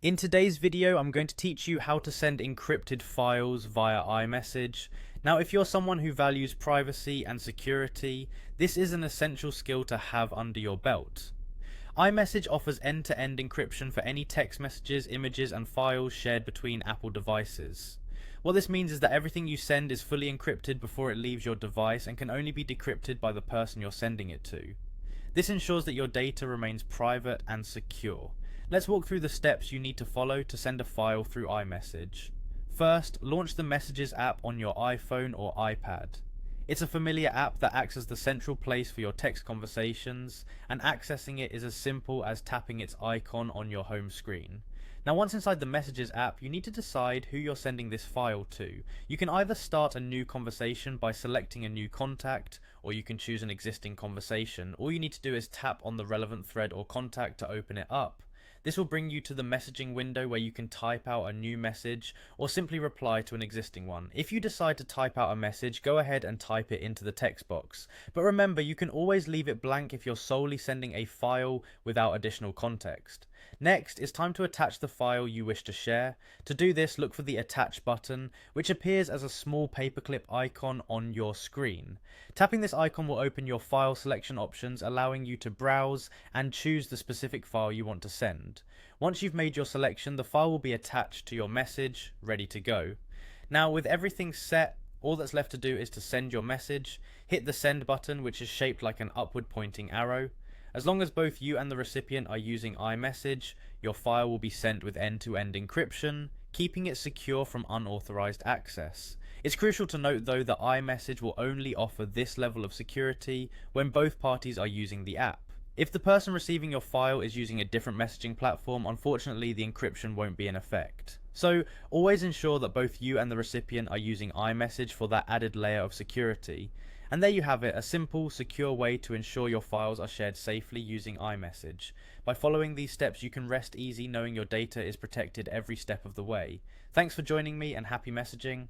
In today's video, I'm going to teach you how to send encrypted files via iMessage. Now, if you're someone who values privacy and security, this is an essential skill to have under your belt. iMessage offers end-to-end encryption for any text messages, images, and files shared between Apple devices. What this means is that everything you send is fully encrypted before it leaves your device and can only be decrypted by the person you're sending it to. This ensures that your data remains private and secure. Let's walk through the steps you need to follow to send a file through iMessage. First, launch the Messages app on your iPhone or iPad. It's a familiar app that acts as the central place for your text conversations, and accessing it is as simple as tapping its icon on your home screen. Now, once inside the Messages app, you need to decide who you're sending this file to. You can either start a new conversation by selecting a new contact, or you can choose an existing conversation. All you need to do is tap on the relevant thread or contact to open it up. This will bring you to the messaging window where you can type out a new message or simply reply to an existing one. If you decide to type out a message, go ahead and type it into the text box. But remember, you can always leave it blank if you're solely sending a file without additional context. Next, it's time to attach the file you wish to share. To do this, look for the Attach button, which appears as a small paperclip icon on your screen. Tapping this icon will open your file selection options, allowing you to browse and choose the specific file you want to send. Once you've made your selection, the file will be attached to your message, ready to go. Now, with everything set, all that's left to do is to send your message. Hit the send button, which is shaped like an upward pointing arrow. As long as both you and the recipient are using iMessage, your file will be sent with end-to-end encryption, keeping it secure from unauthorized access. It's crucial to note though that iMessage will only offer this level of security when both parties are using the app. If the person receiving your file is using a different messaging platform, unfortunately the encryption won't be in effect. So always ensure that both you and the recipient are using iMessage for that added layer of security. And there you have it, a simple, secure way to ensure your files are shared safely using iMessage. By following these steps, you can rest easy knowing your data is protected every step of the way. Thanks for joining me and happy messaging.